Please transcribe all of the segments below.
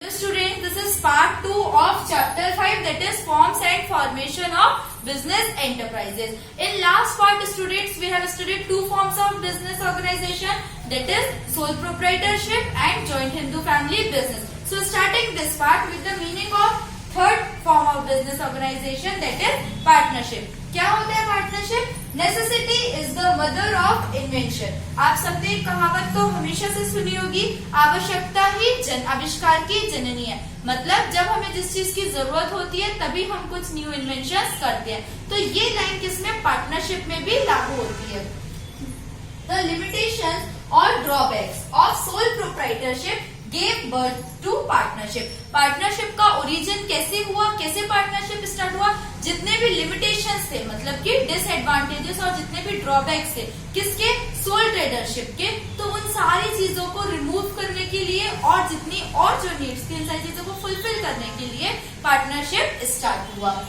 Students, this is part 2 of chapter 5, that is forms and formation of business enterprises. In last part, students, we have studied two forms of business organization, that is sole proprietorship and joint Hindu family business. So starting this part with the meaning of third form of business organization, that is partnership. क्या होता है partnership? Necessity is the mother of invention. आप सबने कहावत तो हमेशा से सुनी होगी, आवश्यकता ही आविष्कार की जननी है. मतलब जब हमें जिस चीज की जरूरत होती है तभी हम कुछ न्यू इन्वेंशन करते हैं. तो ये लाइन किसमें? पार्टनरशिप में भी लागू होती है. द लिमिटेशंस और drawbacks of sole proprietorship gave birth to partnership. Partnership का ओरिजिन कैसे हुआ, कैसे पार्टनरशिप स्टार्ट हुआ? जितने भी लिमिटेशंस थे, मतलब कि डिसएडवांटेजेस और जितने भी ड्रॉबैक्स थे किसके? सोल ट्रेडरशिप के. तो उन सारी चीजों को रिमूव करने के लिए और जितनी और जो नीड्स थी उन सारी चीजों को फुलफिल करने के लिए पार्टनरशिप स्टार्ट हुआ.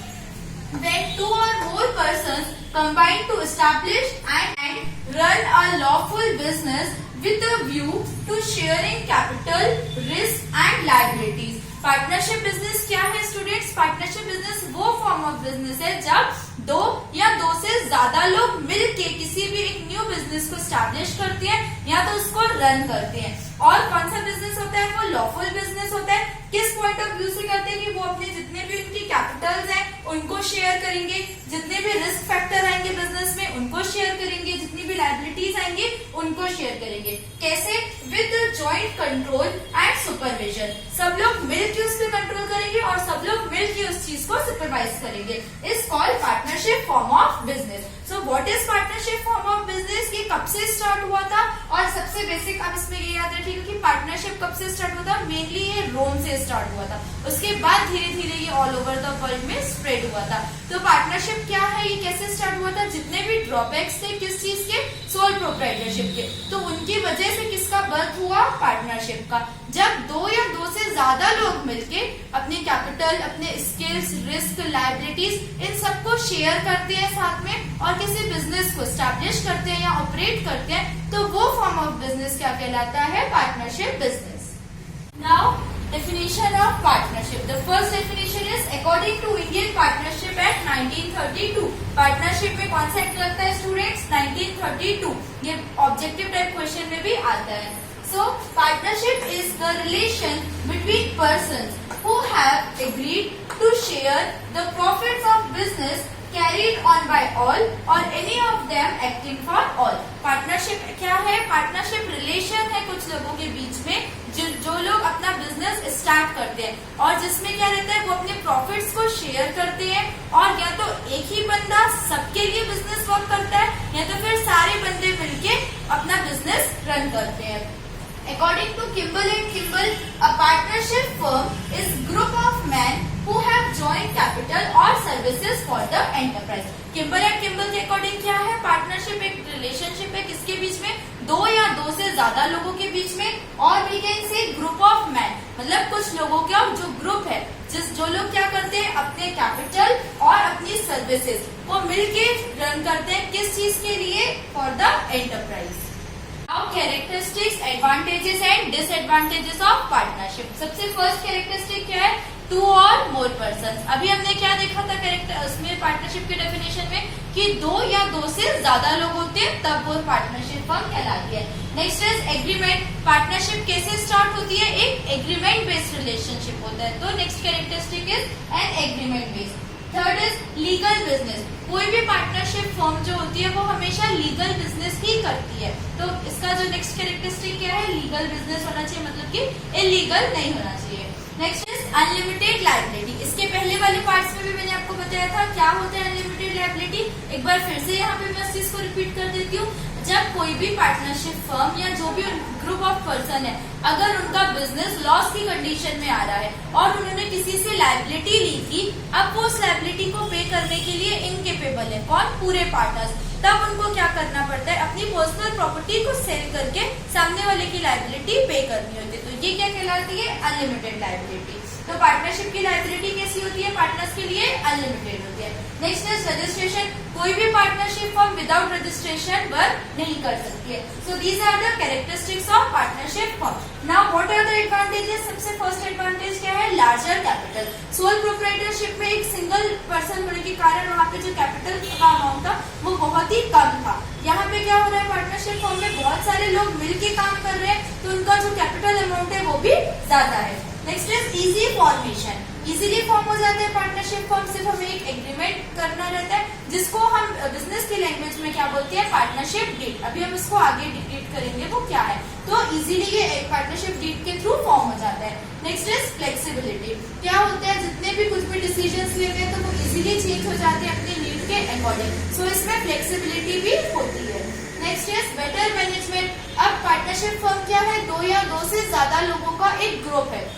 When two or more persons combine to establish and run a lawful business with a view to sharing capital, risk and liabilities. Partnership business क्या है स्टूडेंट्स? पार्टनरशिप बिजनेस वो फॉर्म ऑफ बिजनेस है जब दो या दो से ज्यादा लोग मिलके किसी भी एक न्यू बिजनेस को स्टैब्लिश करते हैं या तो उसको रन करते हैं. और कौन सा बिजनेस होता है? वो लॉफुल बिजनेस होता है. किस पॉइंट ऑफ व्यू से करते हैं कि वो अपने जितने भी उनकी कैपिटल्स हैं उनको शेयर करेंगे, जितने भी रिस्क फैक्टर आएंगे बिजनेस में उनको शेयर करेंगे, जितनी भी लायबिलिटीज आएंगी उनको शेयर करेंगे. कैसे? With joint control and supervision. सब लोग मिलकर उस पर कंट्रोल करेंगे और सब लोग मिलकर उस चीज को सुपरवाइज करेंगे. Is called partnership form of business. So what is partnership form of business? ये कब से स्टार्ट हुआ था? और सबसे बेसिक आप इसमें ये याद रखिएगा कि पार्टनरशिप कब से स्टार्ट हुआ था? मेनली ये रोम से स्टार्ट हुआ था. उसके बाद धीरे धीरे ये ऑल ओवर द वर्ल्ड में स्प्रेड हुआ था. तो पार्टनरशिप क्या है, ये कैसे स्टार्ट हुआ था? जितने भी ड्रॉबैक्स थे किस चीज के? सोल प्रोप्राइटरशिप के. तो उनकी वजह से किसका बर्थ हुआ? पार्टनरशिप का. जब दो या दो से ज्यादा लोग मिलके अपने कैपिटल, अपने स्किल्स, रिस्क, लायबिलिटीज इन सबको शेयर करते हैं साथ में और किसी बिजनेस को स्टैब्लिश करते हैं या ऑपरेट करते हैं, तो वो फॉर्म ऑफ बिजनेस क्या कहलाता है? Partnership business. Now definition of partnership. The first definition is according to Indian Partnership Act 1932. Partnership में कौन सा एक्ट लगता है स्टूडेंट्स? 1932. ये ऑब्जेक्टिव टाइप क्वेश्चन में भी आता है. So partnership is the relation between persons who have agreed to share the profits of business carried on by all or any of them acting for all. Partnership क्या है? Partnership relation है कुछ लोगों के बीच में जो लोग अपना बिजनेस स्टार्ट करते हैं और जिसमें क्या रहता है? वो अपने प्रॉफिट्स को शेयर करते हैं और या तो एक ही बंदा सबके लिए बिजनेस वर्क करता है या तो फिर सारे बंदे मिलके अपना बिजनेस रन करते हैं. According to Kimball and Kimball, a partnership firm is group of men who have joint capital or services for the enterprise. Kimball and Kimball के अकॉर्डिंग क्या है? पार्टनरशिप एक रिलेशनशिप है किसके बीच में? दो या दो से ज्यादा लोगों के बीच में. और we can say group of man, मतलब कुछ लोगों का जो ग्रुप है जो लोग क्या करते हैं? अपने कैपिटल और अपनी सर्विसेज को मिलके रन करते हैं. किस चीज के लिए? For the enterprise. Now characteristics, advantages and disadvantages of partnership. सबसे फर्स्ट कैरेक्टरिस्टिक क्या है? To or more persons. अभी हमने क्या देखा था कैरेक्टर उसमें पार्टनरशिप के डेफिनेशन में कि दो या दो से ज्यादा लोग होते हैं तब वो पार्टनरशिप फर्म कहलाती है. Next is agreement. पार्टनरशिप कैसे स्टार्ट होती है? एक एग्रीमेंट बेस्ड रिलेशनशिप होता है. तो next characteristic is an agreement based. Third is legal business. कोई भी पार्टनरशिप फर्म जो होती है वो हमेशा लीगल बिजनेस ही करती है. तो इसका जो नेक्स्ट कैरेक्टरिस्टिक क्या है? लीगल बिजनेस होना चाहिए, मतलब कि इलीगल नहीं होना चाहिए. Next is unlimited liability. इसके पहले वाले पार्ट्स में भी मैंने आपको बताया था क्या होता है अनलिमिटेड लायबिलिटी. एक बार फिर से यहाँ पे मैं इस चीज को रिपीट कर देती हूँ. जब कोई भी पार्टनरशिप फर्म या जो भी ग्रुप ऑफ पर्सन है अगर उनका बिजनेस लॉस की कंडीशन में आ रहा है और उन्होंने किसी से लायबिलिटी ली थी, अब वो उस लायबिलिटी को पे करने के लिए इनकेपेबल है. कौन? पूरे पार्टनर्स. तब उनको क्या करना पड़ता है? अपनी पर्सनल प्रॉपर्टी को सेल करके सामने वाले की लायबिलिटी पे करनी होती है. तो ये क्या कहलाती है? Unlimited liability. तो पार्टनरशिप की लायबिलिटी कैसी होती है? पार्टनर्स के लिए अनलिमिटेड होती है। Next is registration. कोई भी partnership firm without registration work नहीं कर सकती है। So these are the characteristics of partnership firm. Now what are the advantages? सबसे फर्स्ट एडवांटेज क्या है? Larger capital. सोल प्रोप्राइटरशिप में एक सिंगल पर्सन होने के कारण वहाँ पे जो कैपिटल का अमाउंट था वो बहुत ही कम था। यहाँ पे क्या हो रहा है? पार्टनरशिप फर्म में बहुत सारे लोग मिलके काम कर रहे हैं, तो उनका जो कैपिटल अमाउंट है वो भी ज्यादा है। Next is easy formation. Easily form हो जाते हैं पार्टनरशिप फर्म। सिर्फ हमें एक एग्रीमेंट करना रहता है, जिसको हम बिजनेस की लैंग्वेज में क्या बोलते हैं? Partnership deed. अभी हम इसको आगे डिटेल करेंगे वो क्या है। तो इजीली ये पार्टनरशिप डीड के थ्रू फॉर्म हो जाता है। Next is flexibility. क्या होता है? जितने भी कुछ भी डिसीजंस लेते हैं तो वो इजीली चेंज हो जाते हैं अपनी नीड के अकॉर्डिंग। सो इसमें फ्लेक्सिबिलिटी भी होती है। Next is better management. अब पार्टनरशिप फर्म क्या है? दो या दो से ज्यादा लोगों का एक ग्रुप है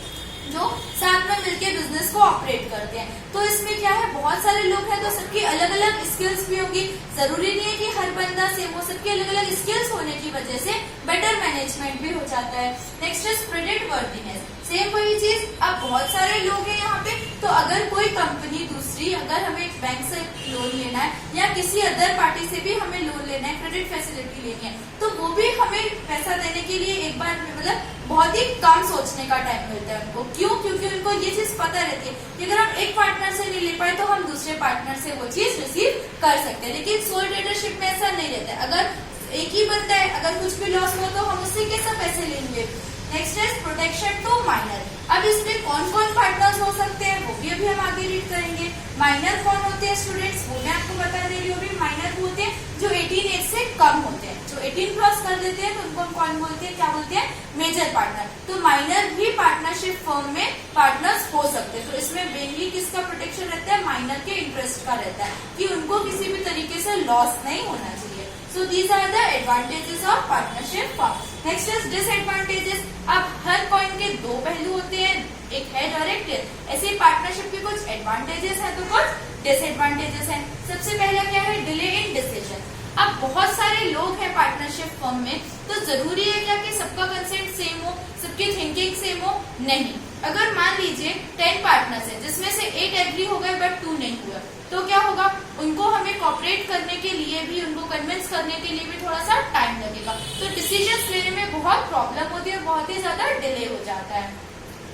जो साथ में मिलकर बिजनेस को ऑपरेट करते हैं। तो इसमें क्या है? बहुत सारे लोग हैं तो सबकी अलग अलग स्किल्स भी होंगी। जरूरी नहीं है कि हर बंदा सेम हो, सबकी अलग अलग स्किल्स होने की वजह से बेटर मैनेजमेंट भी हो जाता है। Next is credit worthiness. Same वही चीज। अब बहुत सारे लोग हैं यहाँ पे, तो अगर कोई कंपनी दूसरी अगर हमें बैंक से लोन लेना है या किसी अदर पार्टी से भी हमें लोन लेना है, क्रेडिट फैसिलिटी लेनी है, तो वो भी हमें पैसा देने के लिए एक बार मतलब बहुत ही कम सोचने का टाइम मिलता है उनको। क्यों? क्योंकि उनको ये चीज पता रहती है कि अगर हम एक पार्टनर से नहीं ले पाए तो हम दूसरे पार्टनर से वो चीज रिसीव कर सकते हैं। लेकिन सोल ट्रेडरशिप में ऐसा नहीं रहता है। अगर एक ही बंदा है, अगर कुछ भी लॉस हो तो हम उससे कैसे पैसे लेंगे। Next is protection to minor. अब इसमें कौन कौन पार्टनर्स हो सकते हैं वो भी अभी हम आगे रीड करेंगे। माइनर कौन होते हैं स्टूडेंट्स? वो मैं आपको बता दे रही हूँ। अभी माइनर होते हैं जो 18 एज से कम होते हैं। जो 18 क्रॉस कर देते हैं तो उनको हम कौन बोलते हैं? क्या बोलते हैं? Major partner. तो माइनर भी पार्टनरशिप फर्म में पार्टनर्स हो सकते हैं। तो इसमें मेनली किसका प्रोटेक्शन रहता है? माइनर के इंटरेस्ट का रहता है कि उनको किसी भी तरीके से लॉस नहीं होना चाहिए। So these are the advantages of partnership firm. Next is disadvantages. अब हर कॉइन के दो पहलू होते हैं, एक हेड और एक टेल। ऐसे पार्टनरशिप के कुछ एडवांटेजेस हैं तो कुछ डिसएडवांटेजेस हैं। सबसे पहला क्या है? Delay in decision. अब बहुत सारे लोग हैं पार्टनरशिप फर्म में, तो जरूरी है क्या कि सबका कंसेंट सेम हो, सबकी थिंकिंग सेम हो? नहीं। अगर मान लीजिए 10 पार्टनर्स हैं जिसमें से 8 एग्री हो गए बट 2 नहीं हुआ, तो क्या होगा? उनको हमें कॉपरेट करने के लिए भी, उनको कन्विंस करने के लिए भी थोड़ा सा टाइम लगेगा। तो डिसीजंस लेने में बहुत प्रॉब्लम होती है, बहुत ही ज्यादा डिले हो जाता है।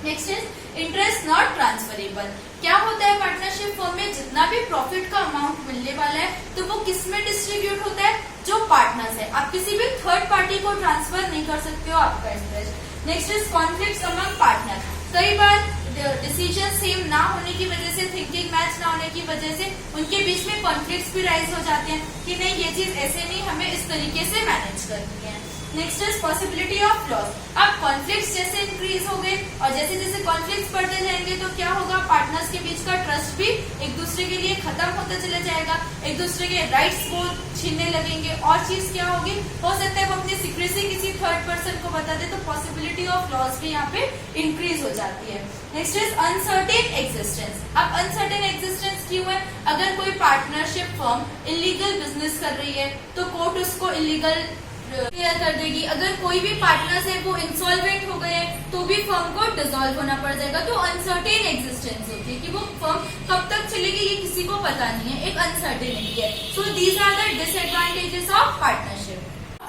Next is interest not transferable. क्या होता है? पार्टनरशिप फर्म में जितना भी प्रॉफिट का अमाउंट मिलने वाला है तो वो किस में डिस्ट्रीब्यूट होता है? जो पार्टनर्स है। आप किसी भी थर्ड पार्टी को ट्रांसफर नहीं कर सकते हो आपका interest. Next is conflict among partner. कई बार डिसीजन सेम ना होने की वजह से, थिंकिंग मैच ना होने की वजह से उनके बीच में कॉन्फ्लिक्ट्स भी राइज हो जाते हैं कि नहीं ये चीज ऐसे नहीं, हमें इस तरीके से मैनेज करनी है। Next is possibility of loss. अब कॉन्फ्लिक्ट्स जैसे इंक्रीज हो गए और जैसे जैसे कॉन्फ्लिक्ट्स बढ़ते जाएंगे तो क्या होगा? पार्टनर्स के बीच का ट्रस्ट भी एक दूसरे के लिए खत्म होता चला जाएगा, एक दूसरे के राइट्स को छीनने लगेंगे। और चीज क्या होगी? हो सकता है वो अपनी सीक्रेसी किसी थर्ड पर्सन को बता दे, तो पॉसिबिलिटी ऑफ लॉस भी यहाँ पे इंक्रीज हो जाती है। Next is uncertain existence. अब अनसर्टेन एग्जिस्टेंस क्यों है? अगर कोई पार्टनरशिप फर्म इलीगल बिजनेस कर रही है तो कोर्ट उसको इलीगल क्लियर कर देगी। अगर कोई भी पार्टनर्स है वो इंसॉल्वेंट हो गए तो भी फर्म को डिसॉल्व होना पड़ जाएगा। तो अनसर्टेन एग्जिस्टेंस होती है कि वो फर्म कब तक चलेगी ये किसी को पता नहीं है, एक अनसर्टेनिटी है। So these are the disadvantages of partnership.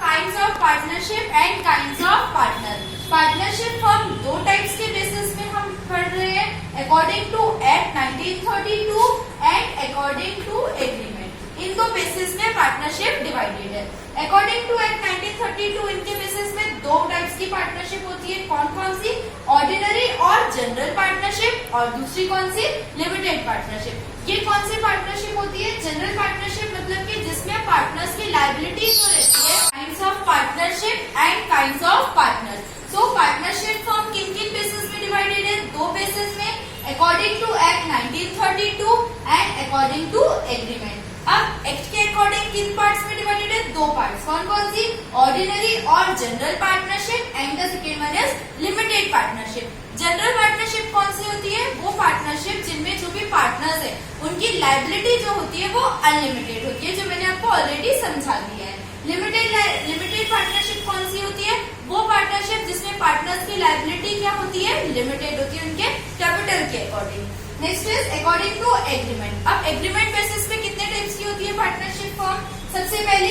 Kinds of partnership and kinds of partner. Partnership firm दो टाइप्स के बेसिस में हम पढ़ रहे हैं, according to act 1932 and according to agreement. इन दो बेसिस में पार्टनरशिप डिवाइडेड है। अकॉर्डिंग टू एक्ट 1932 इनके बेसिस में दो टाइप्स की पार्टनरशिप होती है। कौन कौन सी? ऑर्डिनरी और जनरल पार्टनरशिप, और दूसरी कौन सी? Limited partnership. ये कौन सी पार्टनरशिप होती है? जनरल पार्टनरशिप मतलब कि जिसमें पार्टनर्स की लायबिलिटी जो रहती है। Kinds of partnership and kinds of partner. सो पार्टनरशिप फर्म किन किन बेसिस में डिवाइडेड है? दो बेसिस में, according to act 1932 and according to agreement. अब एक्ट के अकॉर्डिंग किन पार्ट्स में डिवाइडेड है? दो पार्ट्स। कौन कौन सी? ऑर्डिनरी और general partnership and the second one is limited partnership. General partnership कौन सी होती है? वो पार्टनरशिप जिनमें जो भी पार्टनर्स है उनकी लायबिलिटी जो होती है वो अनलिमिटेड होती है, जो मैंने आपको ऑलरेडी समझा दिया है। लिमिटेड पार्टनरशिप कौन सी होती है? वो पार्टनरशिप जिसमें पार्टनर्स की लायबिलिटी क्या होती है, लिमिटेड होती है उनके कैपिटल के according. Next is according to agreement. अब एग्रीमेंट बेसिस पे कितने टाइप्स की होती है पार्टनरशिप फॉर्म? सबसे पहले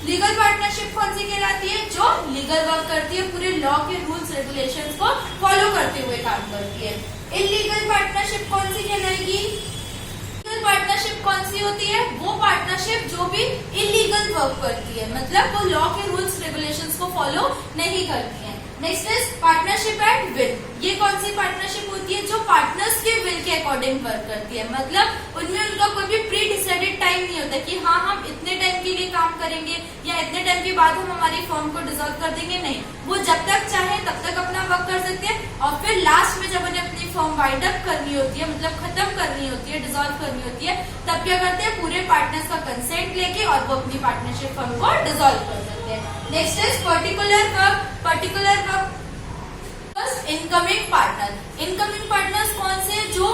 लीगल पार्टनरशिप कौन सी कहलाती है? जो लीगल वर्क करती है, पूरे लॉ के रूल्स रेगुलेशंस को फॉलो करते हुए काम करती है। इलीगल पार्टनरशिप कौन सी कहलाएगी? इलीगल पार्टनरशिप कौन सी होती है? वो पार्टनरशिप जो भी इलीगल वर्क करती है, मतलब वो लॉ के रूल्स रेगुलेशंस को फॉलो नहीं करती है। Next is partnership at will. ये कौन सी पार्टनरशिप होती है? जो पार्टनर्स के विल के अकॉर्डिंग वर्क करती है, मतलब उनमें उनका कोई भी प्री डिसाइडेड टाइम नहीं होता कि हाँ हम इतने टाइम के लिए काम करेंगे या इतने टाइम के बाद हम हमारी फर्म को डिसॉल्व कर देंगे। नहीं, वो जब तक चाहे तब तक अपना वर्क कर सकते हैं और फिर लास्ट में जब उन्हें अपनी फर्म वाइंड अप करनी होती है, मतलब खत्म करनी होती है, डिसॉल्व करनी होती है, तब क्या करते हैं? पूरे पार्टनर्स का कंसेंट लेके और वो अपनी पार्टनरशिप फर्म को डिसॉल्व कर सकते हैं। Next is particular work incoming partner. Incoming partners कौन से? जो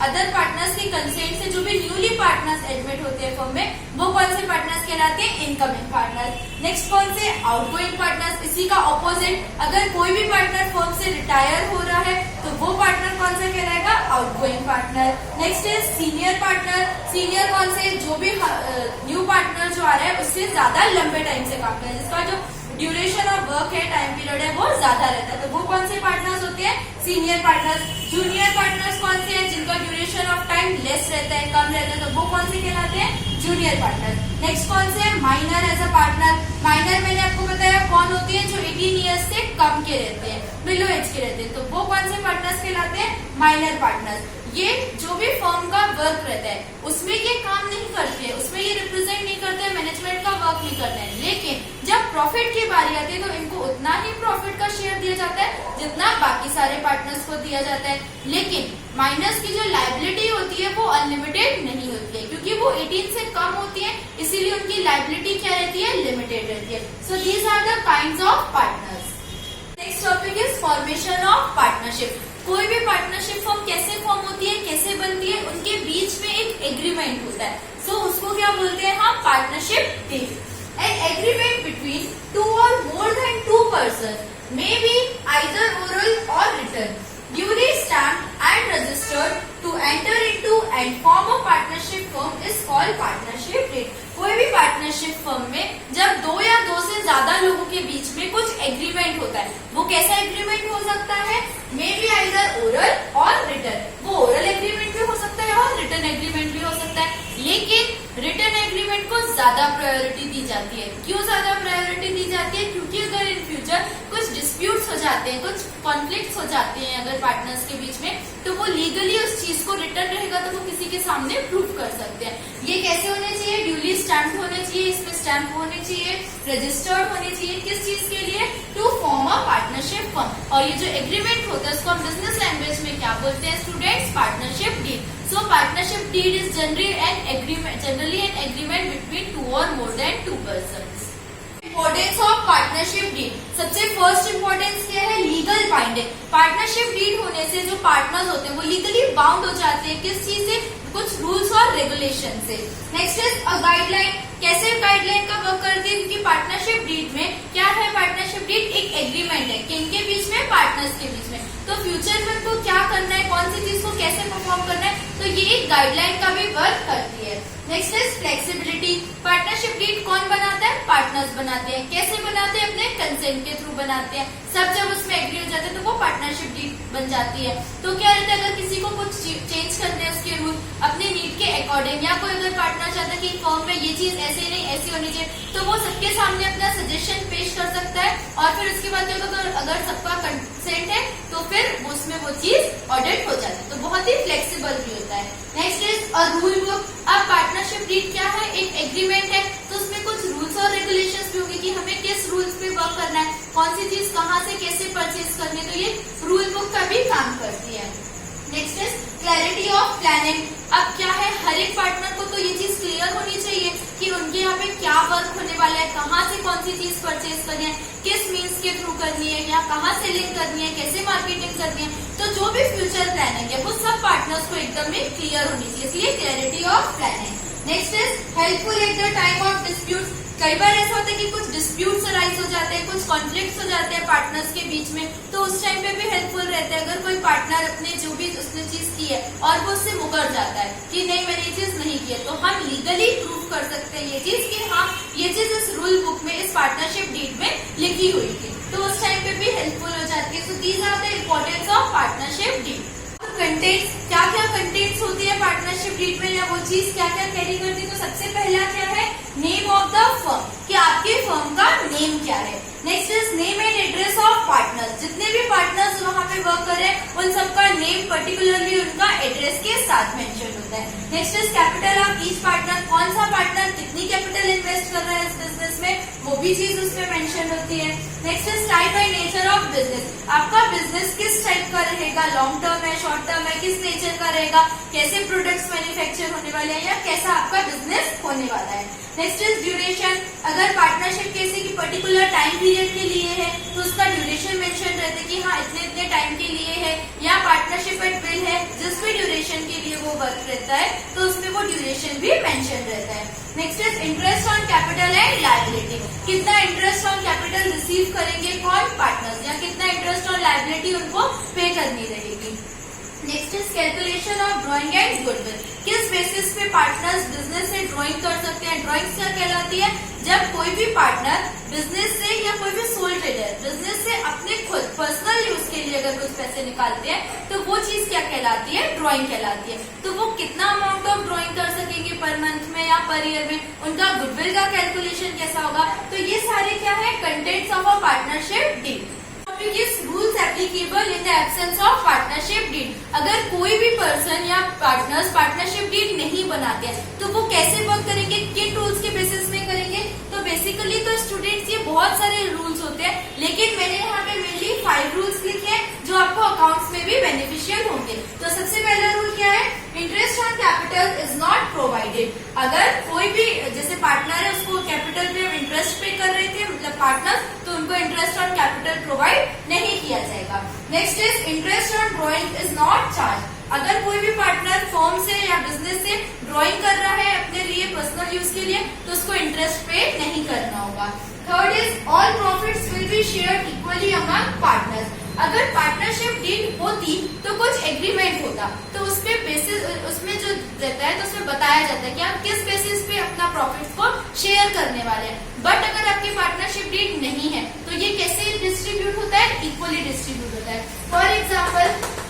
अदर पार्टनर्स के कंसेंट से जो भी न्यूली पार्टनर्स एडमिट होते हैं फर्म में, वो कौन से पार्टनर्स कहलाते हैं? Incoming partners. नेक्स्ट कौन से? Outgoing partners. इसी का ऑपोजिट, अगर कोई भी पार्टनर फर्म से रिटायर हो रहा है तो वो पार्टनर कौन सा कहलाएगा? Outgoing partner. Next is senior partner. Senior कौन से? जो भी न्यू पार्टनर जो आ रहा है उससे ज्यादा लंबे टाइम से काम कर रहे हैं, जिसका जो ड्यूरेशन ऑफ वर्क है, टाइम पीरियड है, वो ज्यादा रहता है, तो वो कौन से पार्टनर्स होते हैं? Senior partners. जूनियर पार्टनर्स कौन से हैं? जिनका ड्यूरेशन ऑफ टाइम लेस रहता है, कम रहता है, तो वो कौन से कहलाते हैं? Junior partner. नेक्स्ट कौन से है? Minor as a partner. Minor मैंने आपको बताया कौन होती है? जो 18 ईयर्स से कम के रहते हैं, बिलो एज के रहते हैं, तो वो कौन से पार्टनर्स कहलाते हैं? Minor partners. ये जो भी फर्म का वर्क रहता है उसमें ये काम नहीं करते हैं, उसमें ये रिप्रेजेंट नहीं करते हैं, मैनेजमेंट का वर्क नहीं करते हैं, लेकिन जब प्रॉफिट की बारी आती है तो इनको उतना ही प्रॉफिट का शेयर दिया जाता है जितना बाकी सारे पार्टनर्स को दिया जाता है। लेकिन माइनर्स की जो लायबिलिटी होती है वो अनलिमिटेड नहीं होती है, क्योंकि वो 18 से कम होती है, इसीलिए उनकी लायबिलिटी क्या रहती है? लिमिटेड रहती है। So these are the kinds of partners. Next topic is formation of partnership. कोई भी पार्टनरशिप फॉर्म कैसे फॉर्म होती है, कैसे बनती है? उनके बीच में एक एग्रीमेंट होता है, सो उसको क्या बोलते हैं हम? Partnership deed. An agreement between two or more than two person may be either oral or written, duly stamped and registered to enter into and form a partnership firm is called partnership deed। कोई भी partnership firm में जब दो या दो से ज्यादा लोगों के बीच में कुछ एग्रीमेंट होता है, वो कैसा एग्रीमेंट हो सकता है? मे be either oral or written. वो ओरल एग्रीमेंट भी हो सकता है और रिटन एग्रीमेंट भी हो सकता है, लेकिन रिटन एग्रीमेंट को ज्यादा प्रायोरिटी दी जाती है। क्यों ज्यादा प्रायोरिटी दी जाती है? क्योंकि अगर इन फ्यूचर कुछ डिस्प्यूट्स हो जाते हैं, कुछ कॉन्फ्लिक्ट्स हो जाते हैं अगर पार्टनर्स के बीच में, तो वो लीगली उस चीज को रिटर्न रहेगा तो वो किसी के सामने प्रूव कर सकते हैं। ये कैसे होने चाहिए? ड्यूली स्टैम्प होने चाहिए, इसमें स्टैम्प होने चाहिए, रजिस्टर्ड होने चाहिए। किस चीज के लिए? To form a partnership firm. और ये जो एग्रीमेंट होता है उसको हम बिजनेस लैंग्वेज में क्या बोलते हैं students? Partnership deed. So partnership deed is generally an agreement between two or more than two persons। Importance of partnership deed। सबसे फर्स्ट इम्पोर्टेंस क्या है? Legal binding. पार्टनरशिप डीड होने से जो पार्टनर्स होते हैं वो लीगली बाउंड हो जाते हैं। किस चीज से? कुछ रूल्स और रेगुलेशन से। Next is a guideline. कैसे गाइडलाइन का वर्क करती है? क्योंकि पार्टनरशिप डीड में क्या है? पार्टनरशिप डीड एक एग्रीमेंट है, किनके बीच में? पार्टनर्स के बीच में। तो फ्यूचर में उनको क्या करना है, कौन सी चीज को कैसे परफॉर्म करना है, तो ये एक गाइडलाइन का भी वर्क करती है। Next is flexibility. Partnership deed कौन बनाता है? पार्टनर्स बनाते हैं। कैसे बनाते हैं? अपने कंसेंट के थ्रू बनाते हैं। सब जब उसमें एग्री हो जाते हैं तो वो पार्टनरशिप डीड बन जाती है। तो क्या रहता है? अगर किसी को कुछ चेंज करते हैं उसके रूल अपने नीड के अकॉर्डिंग, या कोई अगर पार्टनर चाहता है कि फर्म में ये चीज ऐसे नहीं ऐसी होनी चाहिए, तो वो सबके सामने अपना सजेशन पेश कर सकता है और फिर उसके बाद अगर सबका कंसेंट है तो फिर उसमें वो चीज ऑडिट हो जाती है। तो बहुत ही फ्लेक्सिबल भी होता है। Next is a rule book. अब पार्टनरशिप डीड क्या है? एक एग्रीमेंट है, तो उसमें कुछ रूल्स और रेगुलेशंस भी होंगे कि हमें किस रूल्स पे वर्क करना है, कौन सी चीज कहाँ से कैसे परचेज करनी है, तो ये रूल बुक का भी काम करती है। Next is clarity of planning. अब क्या है? हर एक पार्टनर को तो ये चीज क्लियर होनी चाहिए कि उनके यहाँ पे क्या वर्क होने वाला है, कहाँ से कौन सी चीज परचेज करनी है, किस मीन्स के थ्रू करनी है, या कहाँ से लिंक करनी है, कैसे मार्केटिंग करनी है। तो जो भी फ्यूचर प्लानिंग है वो सब पार्टनर्स को एकदम ही क्लियर होनी चाहिए, इसलिए clarity of planning. Next is helpful at the time of dispute. कई बार ऐसा होता है कि कुछ डिस्प्यूट्स अराइज हो जाते हैं, कुछ कॉन्फ्लिक्ट्स हो जाते हैं पार्टनर्स के बीच में, तो उस टाइम पे भी हेल्पफुल रहता है। अगर कोई पार्टनर अपने जो भी उसने चीज की है और वो उससे मुकर जाता है कि नहीं मैंने ये चीज नहीं की है, तो हम लीगली प्रूव कर सकते हैं ये चीज कि हाँ ये चीज इस रूल बुक में, इस पार्टनरशिप डीड में लिखी हुई थी, तो उस टाइम पे भी हेल्पफुल हो जाती है। So these are the importance of partnership deed. Contents, क्या क्या कंटेंट्स होती है पार्टनरशिप डीड में, या वो चीज क्या क्या कैरी करती है। तो सबसे पहला क्या है, नेम ऑफ द फर्म, कि आपके फर्म का नेम क्या है। Next is name and address of partners, जितने भी पार्टनर्स वहाँ पे वर्क कर रहे हैं उन सबका नेम पर्टिकुलरली उनका एड्रेस के साथ मेंशन होता है। Next is capital of each partner, कौन सा पार्टनर कितनी कैपिटल इन्वेस्ट कर रहा है इस बिजनेस में, वो भी चीज उसमें मेंशन होती है। Next is type and nature of business, आपका बिजनेस किस टाइप का रहेगा, लॉन्ग टर्म है, शॉर्ट टर्म है, किस नेचर का रहेगा, कैसे प्रोडक्ट्स मैन्युफैक्चर होने वाले हैं या कैसा आपका बिजनेस होने वाला है। नेक्स्ट इज ड्यूरेशन, अगर पार्टनरशिप किसी की पर्टिकुलर टाइम पीरियड के लिए है तो उसका ड्यूरेशन मेंशन रहता है कि हाँ इतने इतने टाइम के लिए है, या पार्टनरशिप एट विल है, जिस भी ड्यूरेशन के लिए वो वर्क रहता है तो उसमें वो ड्यूरेशन भी मेंशन रहता है। Next is interest on capital and liability, कितना इंटरेस्ट ऑन कैपिटल रिसीव करेंगे कौन, पार्टनर्स, या कितना इंटरेस्ट ऑन लायबिलिटी उनको पे करनी रहेगी। Next is calculation of drawing and goodwill, किस बेसिस पे पार्टनर्स बिजनेस से ड्राइंग कर सकते हैं। ड्राइंग क्या कहलाती है, जब कोई भी पार्टनर बिजनेस से या कोई भी सोल ट्रेडर बिजनेस से अपने खुद पर्सनल यूज के लिए अगर कुछ पैसे निकालते हैं तो वो चीज क्या कहलाती है, ड्राइंग कहलाती है। तो वो कितना अमाउंट ऑफ ड्राइंग कर सकेंगे पर मंथ में या पर ईयर में, उनका गुडविल का कैलकुलेशन कैसा होगा। तो ये सारे क्या है, contents of a partnership deed. Rules applicable in the absence of partnership deed, अगर कोई भी पर्सन या पार्टनर्स पार्टनरशिप डीड नहीं बनाते हैं तो वो कैसे वर्क करेंगे, किन रूल्स के बेसिस में करेंगे। तो बेसिकली तो स्टूडेंट्स ये बहुत सारे रूल्स होते हैं, लेकिन मैंने यहाँ पे मेनली 5 रूल्स लिखे हैं जो आपको अकाउंट्स में भी बेनिफिशियल होंगे। तो सबसे पहला रूल क्या है, interest on capital is not provided, अगर कोई भी जैसे पार्टनर है उसको कैपिटल पे इंटरेस्ट पे कर रहे थे मतलब पार्टनर, तो उनको इंटरेस्ट ऑन कैपिटल प्रोवाइड नहीं किया जाएगा। Next is interest on drawing is not charge, अगर कोई भी पार्टनर फर्म से या बिजनेस से ड्राइंग कर रहा है अपने लिए पर्सनल यूज के लिए तो उसको इंटरेस्ट पे नहीं करना होगा। Third is all profits will be shared equally among partners, अगर पार्टनरशिप डीड होती तो कुछ एग्रीमेंट होता, तो उसपे बेसिस उसमें जो रहता है तो उसमें बताया जाता है कि आप किस बेसिस पे अपना प्रॉफिट को शेयर करने वाले हैं। बट अगर आपकी पार्टनरशिप डीड नहीं है तो ये कैसे डिस्ट्रीब्यूट होता है, इक्वली डिस्ट्रीब्यूट होता है। फॉर एग्जाम्पल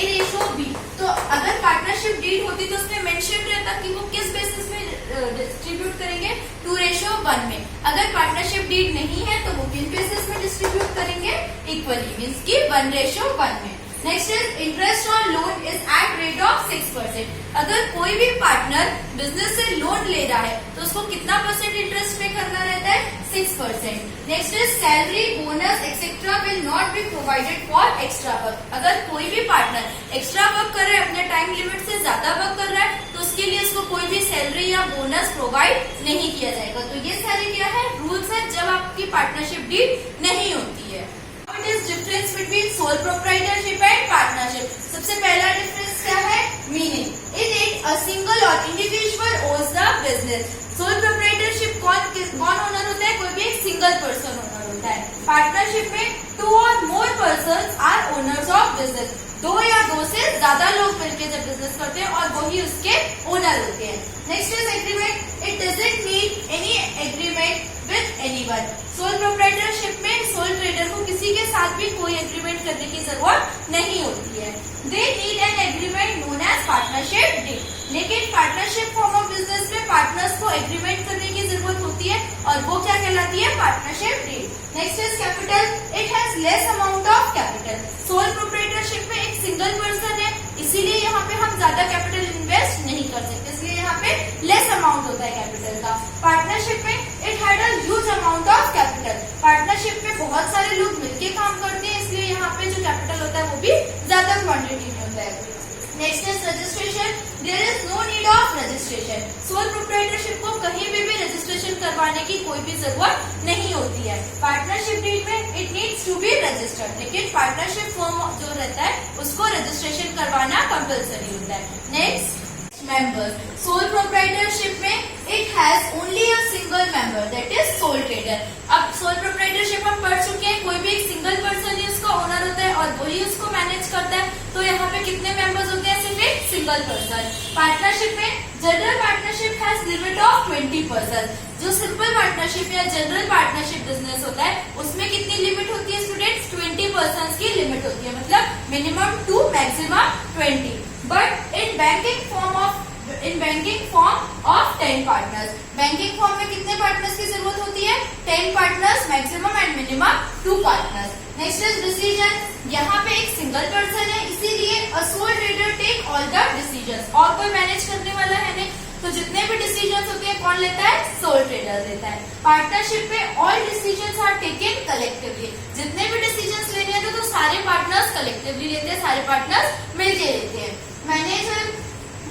A/B, तो अगर पार्टनरशिप डीड होती तो उसमें मेंशन रहता कि वो किस बेसिस में डिस्ट्रीब्यूट करेंगे, 2:1 में। अगर पार्टनरशिप डीड नहीं है तो वो किस बेसिस में डिस्ट्रीब्यूट करेंगे, इक्वली, मीन्स की 1:1 में। Next is interest on loan is at rate of 6%, अगर कोई भी पार्टनर बिजनेस से लोन ले रहा है तो उसको कितना परसेंट इंटरेस्ट पे करना रहता है, 6%। Next is salary, bonus etcetera will not be provided for extra work, अगर कोई भी पार्टनर एक्स्ट्रा वर्क कर रहा है, अपने टाइम लिमिट से ज्यादा वर्क कर रहा है तो उसके लिए उसको कोई भी सैलरी या बोनस प्रोवाइड नहीं किया जाएगा। तो ये सारे क्या है, रूल्स है जब आपकी पार्टनरशिप डीड नहीं होती है। What is difference between sole proprietorship and partnership? सबसे पहला डिफरेंस क्या है, meaning, in it a single or individual owns the business. Sole proprietorship कौन ओनर होता है, कोई भी एक सिंगल पर्सन ओनर होता है। पार्टनरशिप में 2 or more persons are owners of business, 2 या 2 से ज्यादा लोग मिलकर जब बिजनेस करते हैं और वही उसके ओनर होते हैं। Next is agreement, it doesn't need any agreement with anyone, soul proprietorship में सोल ट्रेडर को किसी के साथ भी कोई एग्रीमेंट करने की जरूरत नहीं होती है। They need an agreement known as partnership deed, लेकिन पार्टनरशिप फॉर्म ऑफ बिजनेस में पार्टनर्स को एग्रीमेंट करने की जरूरत होती है और वो क्या कहलाती है, partnership deed. Next is capital, it has less amount of capital, sole proprietorship में एक सिंगल पर्सन है इसीलिए यहाँ पे हम ज्यादा कैपिटल इन्वेस्ट नहीं कर सकते, इसलिए यहाँ पे लेस अमाउंट होता है कैपिटल का। पार्टनरशिप में it had a huge amount of capital, partnership में बहुत सारे लोग मिलके काम करते हैं इसलिए यहाँ पे जो कैपिटल होता है वो भी ज्यादा क्वांटिटी में होता है। Next is registration, there is no need of registration, sole proprietorship को कहीं भी रजिस्ट्रेशन करवाने की कोई भी जरूरत नहीं होती है। पार्टनरशिप डीड में it needs to be registered, लेकिन पार्टनरशिप फॉर्म जो रहता है उसको रजिस्ट्रेशन करवाना कंपल्सरी होता है। नेक्स्ट मेंबर्स, सोल प्रोप्राइटरशिप में it has only a single member, that is sole trader. अब सोल प्रोप्राइटरशिप हम पढ़ चुके हैं, कोई भी एक सिंगल पर्सन ही उसका ओनर होता है और वही उसको मैनेज करता है. तो यहाँ पे कितने मेंबर्स होते हैं? सिर्फ एक सिंगल पर्सन. पार्टनरशिप में general partnership has limit of 20%. जो सिंपल पार्टनरशिप या जनरल पार्टनरशिप बिजनेस होता है उसमें कितनी लिमिट होती है स्टूडेंट्स? 20% की लिमिट होती है, मतलब minimum to maximum 20. But in banking form of 10 partners. Banking form में कितने पार्टनर्स की जरूरत होती है? 10 partners maximum and minimum 2 partners. Next is decision. यहाँ पे एक सिंगल पर्सन है, इसीलिए a sole trader take all the decisions. और कोई मैनेज करने वाला है नहीं, तो जितने भी डिसीजंस होते हैं कौन लेता है? सोल ट्रेडर लेता है. पार्टनरशिप में all decisions are taken collectively. जितने भी डिसीजंस लेने हैं तो सारे पार्टनर्स कलेक्टिवली लेते हैं, सारे पार्टनर्स मिलके लेते हैं. Manager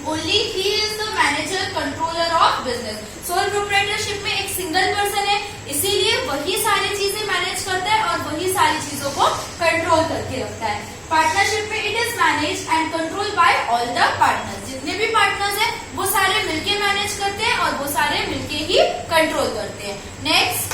only he is the manager controller of business. Soul proprietorship में एक सिंगल पर्सन है, इसीलिए वही सारी चीजें मैनेज करता है और वही सारी चीजों को कंट्रोल करके रखता है. पार्टनरशिप में it is manage and control by all the partners. जितने भी पार्टनर्स हैं वो सारे मिलके मैनेज करते हैं और वो सारे मिलके ही कंट्रोल करते हैं. Next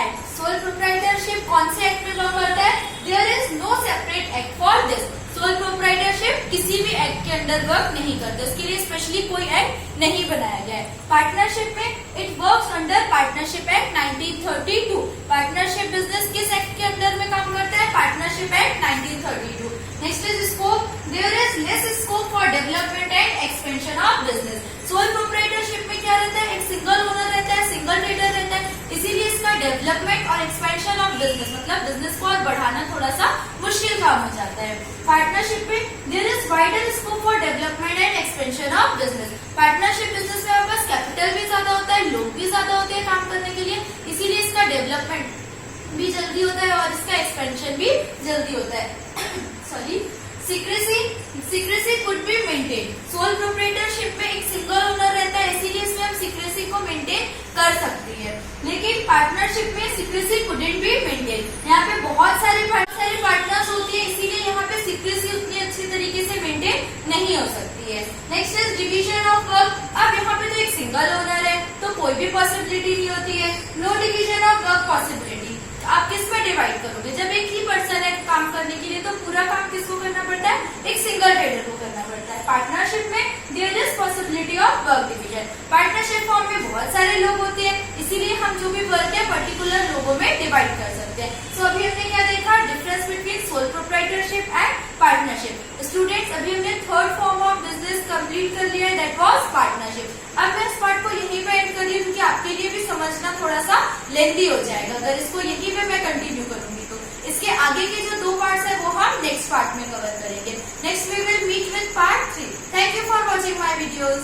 act. सोल प्रोप्राइटरशिप कौन से एक्ट में काम करता है? There is no separate act for this. Sole proprietorship किसी भी एक्ट के अंडर वर्क नहीं करते, उसके लिए स्पेशली कोई एक्ट नहीं बनाया गया है. पार्टनरशिप में it works under partnership act 1932. Partnership business किस एक्ट के अंडर में काम करता है? Partnership act 1932. Next is scope. There is less scope for development and expansion of business. Sole proprietorship में क्या रहता है? एक सिंगल ओनर रहता है, सिंगल ट्रेडर रहता है, इसीलिए इसका डेवलपमेंट और एक्सपेंशन ऑफ बिजनेस मतलब बिजनेस को और बढ़ाना थोड़ा सा मुश्किल काम हो जाता है. पार्टनरशिप में there is wider scope for development and expansion of business. Partnership business में आपके पास कैपिटल भी ज्यादा होता है, लोग भी ज्यादा होते हैं काम करने के लिए, इसीलिए इसका डेवलपमेंट भी जल्दी होता है और इसका एक्सपेंशन भी जल्दी होता है. Sorry. Secrecy could be maintain. Soul proprietorship में एक सिंगल ओनर रहता है, इसीलिए इसमें हम सीक्रेसी को मेंटेन कर सकते हैं. लेकिन पार्टनरशिप में सीक्रेसी कुडंट बी मेंटेन. यहाँ पे बहुत सारे पार्टनर्स होती है, इसीलिए यहाँ पे सीक्रेसी उतनी अच्छी तरीके से मेंटेन नहीं हो सकती है. Next is division of work. अब यहाँ पे तो एक सिंगल ओनर है तो कोई भी पॉसिबिलिटी नहीं होती है. No division of work possibility. आप किस में डिवाइड करोगे? जब एक ही पर्सन है काम करने के लिए तो पूरा काम किसको करना पड़ता है? एक सिंगल ट्रेडर को करना पड़ता है. पार्टनरशिप में there is possibility of work division. Partnership form में बहुत सारे लोग होते हैं, इसीलिए हम जो भी वर्क है पर्टिकुलर लोगों में डिवाइड कर सकते हैं. सो अभी हमने क्या देखा? Difference between sole proprietorship and partnership. Students अभी हमने third form of business complete कर लिया है, दैट वाज पार्टनरशिप. अब मैं इस पार्ट को यहीं पे एंड कर रही हूँ क्योंकि आपके लिए भी समझना थोड़ा सा लेंथी हो जाएगा अगर इसको यहीं पे मैं कंटिन्यू करूंगी तो. इसके आगे के जो 2 पार्ट्स है वो हम नेक्स्ट पार्ट में कवर करेंगे. Next we will meet with part 3. Thank you for watching my videos.